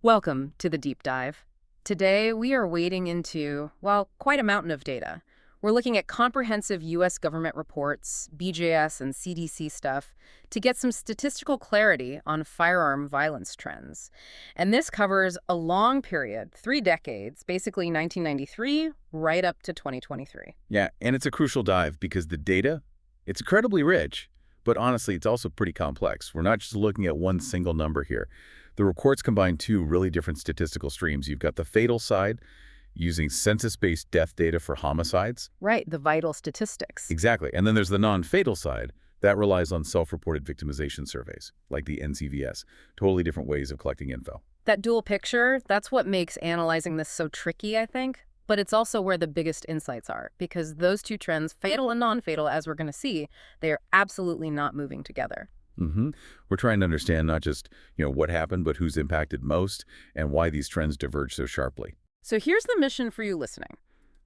Welcome to the deep dive. Today, we are wading into, well, quite a mountain of data. We're looking at comprehensive U.S. government reports, BJS and CDC stuff, to get some statistical clarity on firearm violence trends. And this covers a long period, 3 decades, basically 1993 right up to 2023. Yeah, and it's a crucial dive because the data, it's incredibly rich, but honestly, it's also pretty complex. We're not just looking at one single number here. The reports combine two really different statistical streams. You've got the fatal side, using census-based death data for homicides. Right, the vital statistics. Exactly. And then there's the non-fatal side. That relies on self-reported victimization surveys, like the NCVS. Totally different ways of collecting info. That dual picture, that's what makes analyzing this so tricky, I think. But it's also where the biggest insights are, because those two trends, fatal and non-fatal, as we're going to see, they are absolutely not moving together. We're trying to understand not just, what happened, but who's impacted most and why these trends diverge so sharply. So here's the mission for you listening.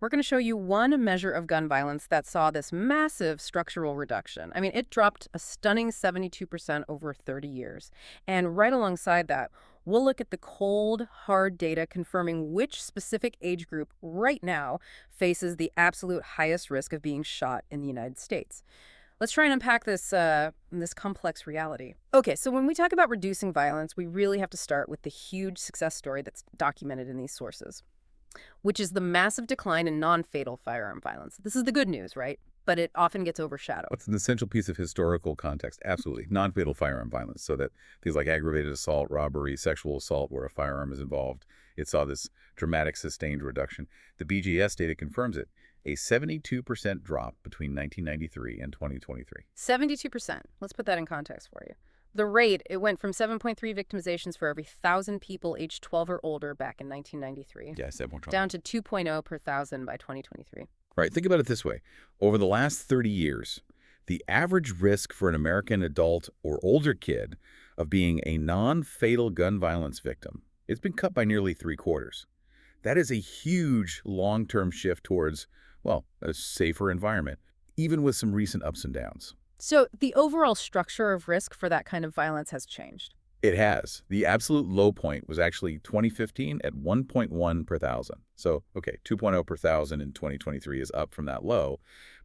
We're going to show you one measure of gun violence that saw this massive structural reduction. I mean, it dropped a stunning 72% over 30 years. And right alongside that, we'll look at the cold, hard data confirming which specific age group right now faces the absolute highest risk of being shot in the United States. Let's try and unpack this complex reality. Okay, so when we talk about reducing violence, we really have to start with the huge success story that's documented in these sources, which is the massive decline in non-fatal firearm violence. This is the good news, right? But it often gets overshadowed. It's an essential piece of historical context, absolutely. Non-fatal firearm violence, so that things like aggravated assault, robbery, sexual assault where a firearm is involved, it saw this dramatic sustained reduction. The BGS data confirms it. A 72% drop between 1993 and 2023. 72%. Let's put that in context for you. The rate, it went from 7.3 victimizations for every 1,000 people aged 12 or older back in 1993. Yeah, 7.3. Down to 2.0 per 1,000 by 2023. Right, think about it this way. Over the last 30 years, the average risk for an American adult or older kid of being a non-fatal gun violence victim, it's been cut by nearly 3/4. That is a huge long-term shift towards, well, a safer environment, even with some recent ups and downs. So the overall structure of risk for that kind of violence has changed. It has. The absolute low point was actually 2015 at 1.1 per 1,000. So, okay, 2.0 per 1,000 in 2023 is up from that low,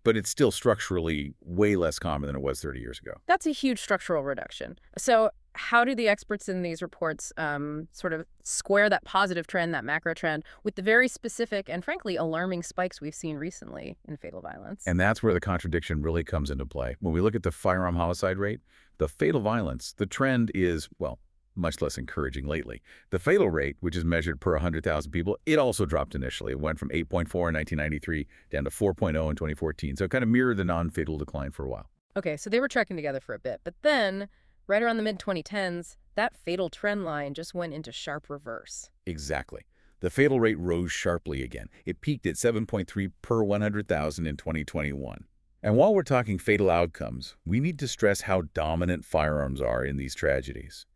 but it's still structurally way less common than it was 30 years ago. That's a huge structural reduction. So how do the experts in these reports sort of square that positive trend, that macro trend, with the very specific and frankly alarming spikes we've seen recently in fatal violence? And that's where the contradiction really comes into play. When we look at the firearm homicide rate, the fatal violence, the trend is, well, much less encouraging lately. The fatal rate, which is measured per 100,000 people, it also dropped initially. It went from 8.4 in 1993 down to 4.0 in 2014. So it kind of mirrored the non-fatal decline for a while. Okay, so they were tracking together for a bit, but then right around the mid-2010s, that fatal trend line just went into sharp reverse. Exactly. The fatal rate rose sharply again. It peaked at 7.3 per 100,000 in 2021. And while we're talking fatal outcomes, we need to stress how dominant firearms are in these tragedies.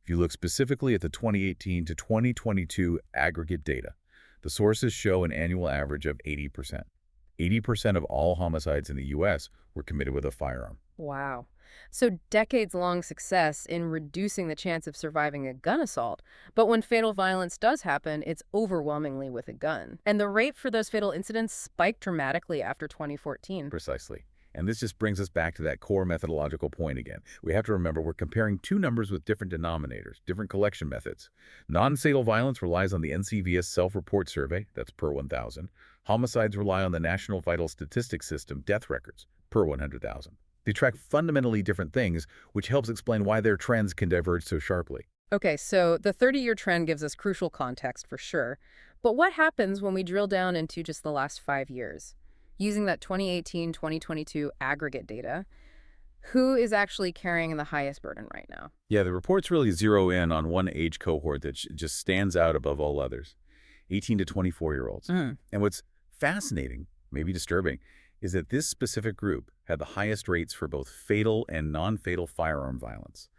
If you look specifically at the 2018 to 2022 aggregate data, the sources show an annual average of 80%. 80% of all homicides in the U.S. were committed with a firearm. Wow. So decades-long success in reducing the chance of surviving a gun assault. But when fatal violence does happen, it's overwhelmingly with a gun. And the rate for those fatal incidents spiked dramatically after 2014. Precisely. And this just brings us back to that core methodological point again. We have to remember we're comparing two numbers with different denominators, different collection methods. Non-fatal violence relies on the NCVS self-report survey, that's per 1,000. Homicides rely on the National Vital Statistics System death records, per 100,000. They track fundamentally different things, which helps explain why their trends can diverge so sharply. Okay, so the 30-year trend gives us crucial context for sure. But what happens when we drill down into just the last 5 years? Using that 2018-2022 aggregate data, who is actually carrying the highest burden right now? Yeah, the reports really zero in on one age cohort that just stands out above all others, 18 to 24-year-olds. And what's fascinating, maybe disturbing, is that this specific group had the highest rates for both fatal and non-fatal firearm violence,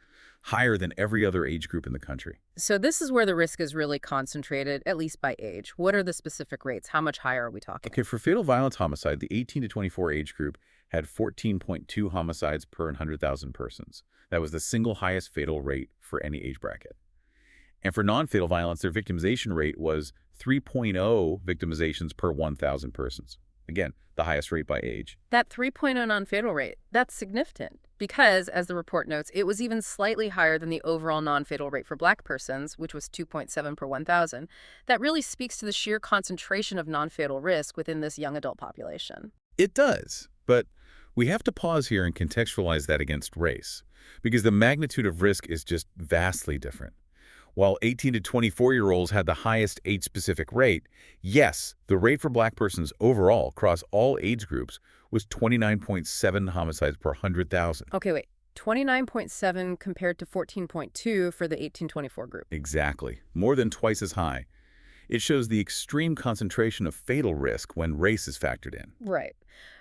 higher than every other age group in the country. So this is where the risk is really concentrated, at least by age. What are the specific rates? How much higher are we talking? Okay, for fatal violence homicide, the 18 to 24 age group had 14.2 homicides per 100,000 persons. That was the single highest fatal rate for any age bracket. And for non-fatal violence, their victimization rate was 3.0 victimizations per 1,000 persons. Again, the highest rate by age. That 3.0 non-fatal rate, that's significant because, as the report notes, it was even slightly higher than the overall non-fatal rate for Black persons, which was 2.7 per 1,000. That really speaks to the sheer concentration of non-fatal risk within this young adult population. It does, but we have to pause here and contextualize that against race, because the magnitude of risk is just vastly different. While 18 to 24-year-olds had the highest age-specific rate, yes, the rate for Black persons overall across all age groups was 29.7 homicides per 100,000. Okay, wait. 29.7 compared to 14.2 for the 18-24 group. Exactly. More than twice as high. It shows the extreme concentration of fatal risk when race is factored in. Right.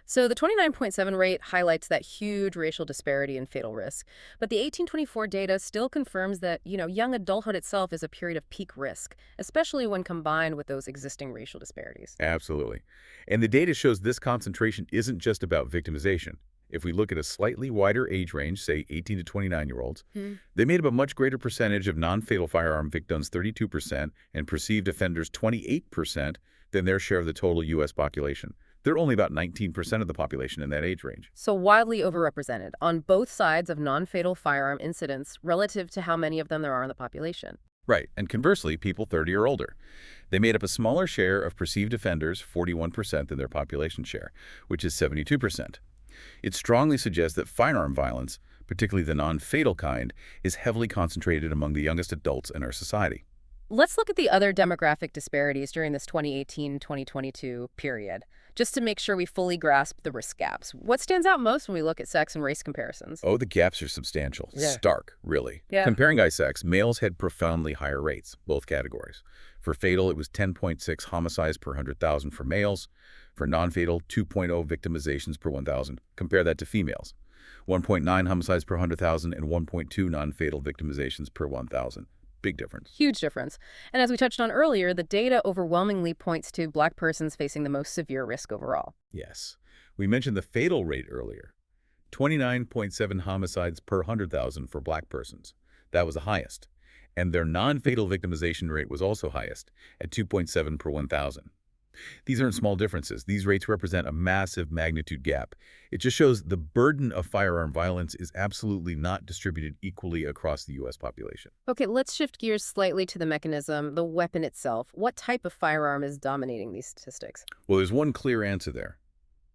So the 29.7 rate highlights that huge racial disparity in fatal risk. But the 1824 data still confirms that, young adulthood itself is a period of peak risk, especially when combined with those existing racial disparities. Absolutely. And the data shows this concentration isn't just about victimization. If we look at a slightly wider age range, say 18 to 29-year-olds, they made up a much greater percentage of non-fatal firearm victims, 32%, and perceived offenders, 28%, than their share of the total U.S. population. They're only about 19% of the population in that age range. So widely overrepresented on both sides of non-fatal firearm incidents relative to how many of them there are in the population. Right, and conversely, people 30 or older. They made up a smaller share of perceived offenders, 41%, than their population share, which is 72%. It strongly suggests that firearm violence, particularly the non-fatal kind, is heavily concentrated among the youngest adults in our society. Let's look at the other demographic disparities during this 2018-2022 period, just to make sure we fully grasp the risk gaps. What stands out most when we look at sex and race comparisons? Oh, the gaps are substantial. Yeah. Stark, really. Yeah. Comparing by sex, males had profoundly higher rates, both categories. For fatal, it was 10.6 homicides per 100,000 for males. For non-fatal, 2.0 victimizations per 1,000. Compare that to females. 1.9 homicides per 100,000 and 1.2 non-fatal victimizations per 1,000. Big difference. Huge difference. And as we touched on earlier, the data overwhelmingly points to Black persons facing the most severe risk overall. Yes. We mentioned the fatal rate earlier. 29.7 homicides per 100,000 for Black persons. That was the highest. And their non-fatal victimization rate was also highest, at 2.7 per 1,000. These aren't small differences. These rates represent a massive magnitude gap. It just shows the burden of firearm violence is absolutely not distributed equally across the U.S. population. Okay, let's shift gears slightly to the mechanism, the weapon itself. What type of firearm is dominating these statistics? Well, there's one clear answer there.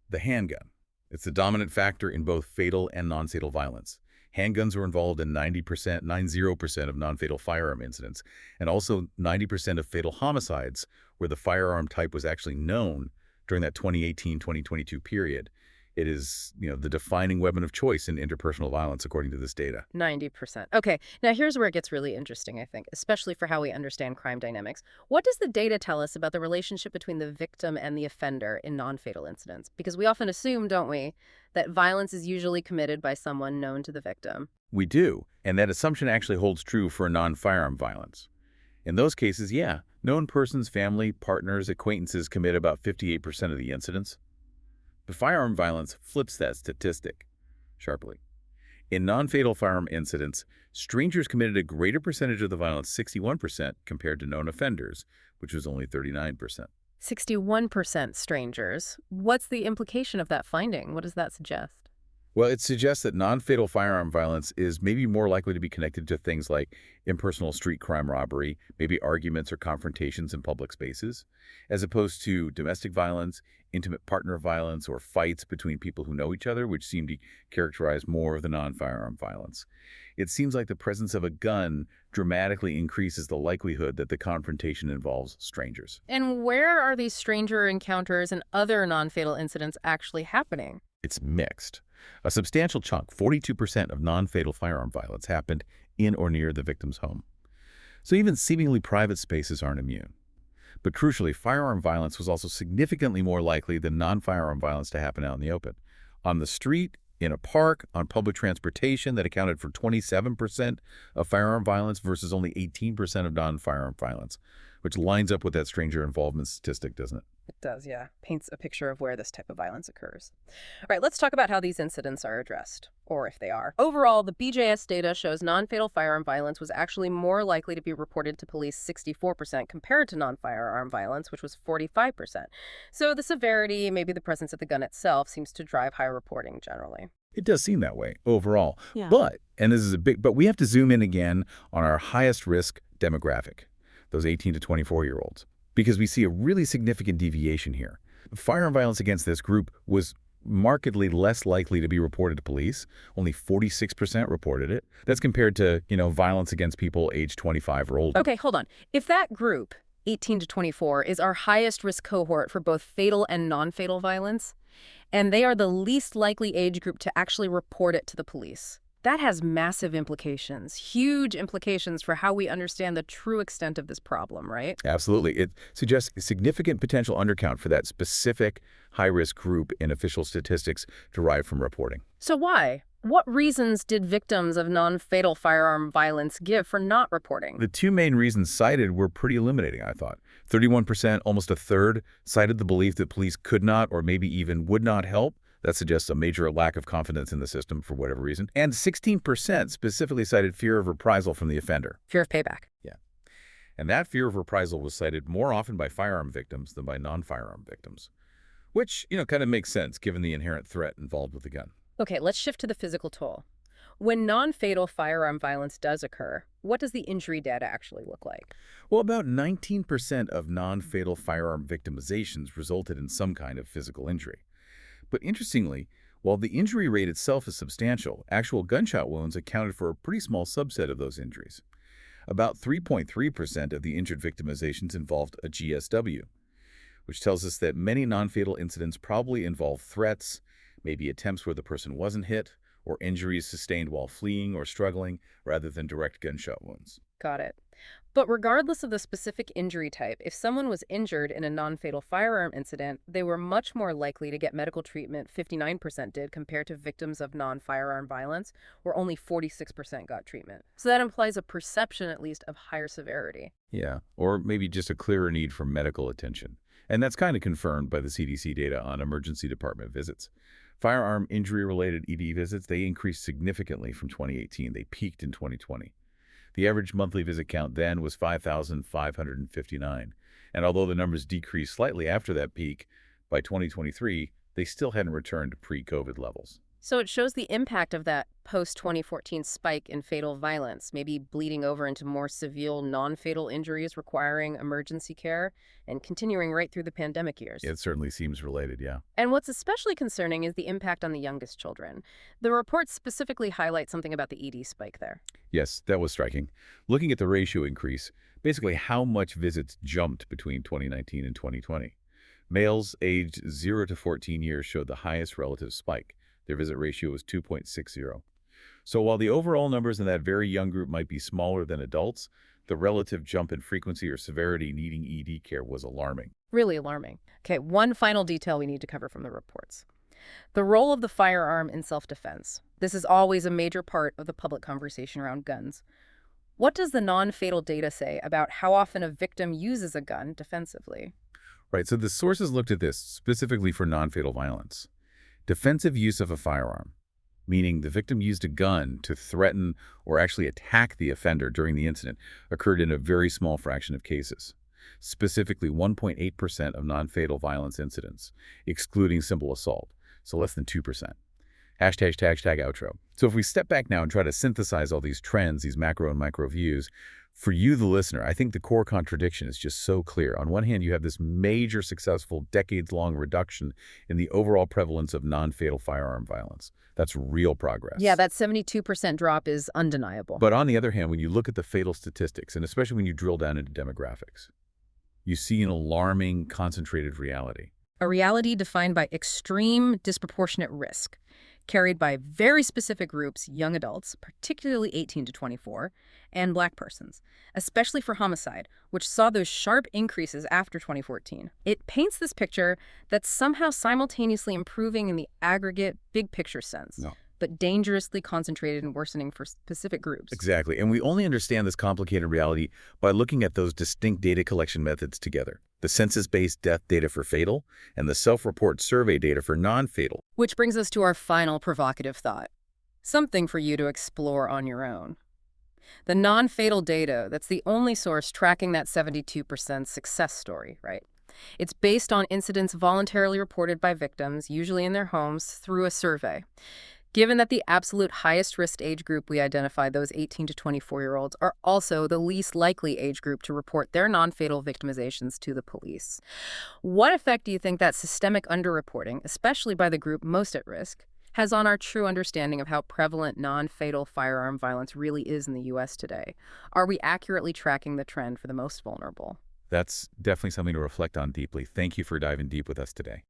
The handgun. It's the dominant factor in both fatal and non-fatal violence. Handguns were involved in 90% of non-fatal firearm incidents, and also 90% of fatal homicides where the firearm type was actually known during that 2018-2022 period. It is, the defining weapon of choice in interpersonal violence, according to this data. 90%. Okay, now here's where it gets really interesting, I think, especially for how we understand crime dynamics. What does the data tell us about the relationship between the victim and the offender in non-fatal incidents? Because we often assume, don't we, that violence is usually committed by someone known to the victim. We do, and that assumption actually holds true for non-firearm violence. In those cases, yeah, known persons, family, partners, acquaintances commit about 58% of the incidents. But firearm violence flips that statistic sharply. In non-fatal firearm incidents, strangers committed a greater percentage of the violence, 61%, compared to known offenders, which was only 39%. 61% strangers. What's the implication of that finding? What does that suggest? Well, it suggests that non-fatal firearm violence is maybe more likely to be connected to things like impersonal street crime robbery, maybe arguments or confrontations in public spaces, as opposed to domestic violence, intimate partner violence, or fights between people who know each other, which seem to characterize more of the non-firearm violence. It seems like the presence of a gun dramatically increases the likelihood that the confrontation involves strangers. And where are these stranger encounters and other non-fatal incidents actually happening? It's mixed. A substantial chunk, 42% of non-fatal firearm violence, happened in or near the victim's home. So even seemingly private spaces aren't immune. But crucially, firearm violence was also significantly more likely than non-firearm violence to happen out in the open. On the street, in a park, on public transportation, that accounted for 27% of firearm violence versus only 18% of non-firearm violence, which lines up with that stranger involvement statistic, doesn't it? It does, yeah. Paints a picture of where this type of violence occurs. All right, let's talk about how these incidents are addressed, or if they are. Overall, the BJS data shows non-fatal firearm violence was actually more likely to be reported to police 64% compared to non-firearm violence, which was 45%. So the severity, maybe the presence of the gun itself, seems to drive higher reporting generally. It does seem that way overall. Yeah. But, and this is but we have to zoom in again on our highest risk demographic, those 18 to 24-year-olds, because we see a really significant deviation here. Firearm violence against this group was markedly less likely to be reported to police. Only 46% reported it. That's compared to, violence against people age 25 or older. Okay, hold on. If that group, 18 to 24, is our highest risk cohort for both fatal and non-fatal violence, and they are the least likely age group to actually report it to the police, that has massive implications, huge implications for how we understand the true extent of this problem, right? Absolutely. It suggests a significant potential undercount for that specific high-risk group in official statistics derived from reporting. So why? What reasons did victims of non-fatal firearm violence give for not reporting? The two main reasons cited were pretty illuminating, I thought. 31%, almost a third, cited the belief that police could not or maybe even would not help. That suggests a major lack of confidence in the system for whatever reason. And 16% specifically cited fear of reprisal from the offender. Fear of payback. Yeah. And that fear of reprisal was cited more often by firearm victims than by non-firearm victims, which, kind of makes sense given the inherent threat involved with the gun. Okay, let's shift to the physical toll. When non-fatal firearm violence does occur, what does the injury data actually look like? Well, about 19% of non-fatal firearm victimizations resulted in some kind of physical injury. But interestingly, while the injury rate itself is substantial, actual gunshot wounds accounted for a pretty small subset of those injuries. About 3.3% of the injured victimizations involved a GSW, which tells us that many non-fatal incidents probably involve threats, maybe attempts where the person wasn't hit, or injuries sustained while fleeing or struggling, rather than direct gunshot wounds. Got it. But regardless of the specific injury type, if someone was injured in a non-fatal firearm incident, they were much more likely to get medical treatment, 59% did, compared to victims of non-firearm violence, where only 46% got treatment. So that implies a perception, at least, of higher severity. Yeah, or maybe just a clearer need for medical attention. And that's kind of confirmed by the CDC data on emergency department visits. Firearm injury-related ED visits, they increased significantly from 2018. They peaked in 2020. The average monthly visit count then was 5,559. And although the numbers decreased slightly after that peak, by 2023, they still hadn't returned to pre-COVID levels. So it shows the impact of that post-2014 spike in fatal violence, maybe bleeding over into more severe non-fatal injuries requiring emergency care and continuing right through the pandemic years. It certainly seems related, yeah. And what's especially concerning is the impact on the youngest children. The reports specifically highlight something about the ED spike there. Yes, that was striking. Looking at the ratio increase, basically how much visits jumped between 2019 and 2020. Males aged 0 to 14 years showed the highest relative spike. Their visit ratio was 2.60. So while the overall numbers in that very young group might be smaller than adults, the relative jump in frequency or severity needing ED care was alarming. Really alarming. Okay, one final detail we need to cover from the reports. The role of the firearm in self-defense. This is always a major part of the public conversation around guns. What does the non-fatal data say about how often a victim uses a gun defensively? Right, so the sources looked at this specifically for non-fatal violence. Defensive use of a firearm, meaning the victim used a gun to threaten or actually attack the offender during the incident, occurred in a very small fraction of cases. Specifically 1.8% of non-fatal violence incidents, excluding simple assault, so less than 2%. Hashtag outro. So if we step back now and try to synthesize all these trends, these macro and micro views, for you, the listener, I think the core contradiction is just so clear. On one hand, you have this major successful decades-long reduction in the overall prevalence of non-fatal firearm violence. That's real progress. Yeah, that 72% drop is undeniable. But on the other hand, when you look at the fatal statistics, and especially when you drill down into demographics, you see an alarming, concentrated reality. A reality defined by extreme disproportionate risk, carried by very specific groups, young adults, particularly 18 to 24, and Black persons, especially for homicide, which saw those sharp increases after 2014. It paints this picture that's somehow simultaneously improving in the aggregate, big picture sense. No. but dangerously concentrated and worsening for specific groups. Exactly. And we only understand this complicated reality by looking at those distinct data collection methods together. The census-based death data for fatal and the self-report survey data for non-fatal. Which brings us to our final provocative thought. Something for you to explore on your own. The non-fatal data, that's the only source tracking that 72% success story, right? It's based on incidents voluntarily reported by victims, usually in their homes, through a survey. Given that the absolute highest risk age group we identified, those 18 to 24-year-olds, are also the least likely age group to report their non-fatal victimizations to the police. What effect do you think that systemic underreporting, especially by the group most at risk, has on our true understanding of how prevalent non-fatal firearm violence really is in the U.S. today? Are we accurately tracking the trend for the most vulnerable? That's definitely something to reflect on deeply. Thank you for diving deep with us today.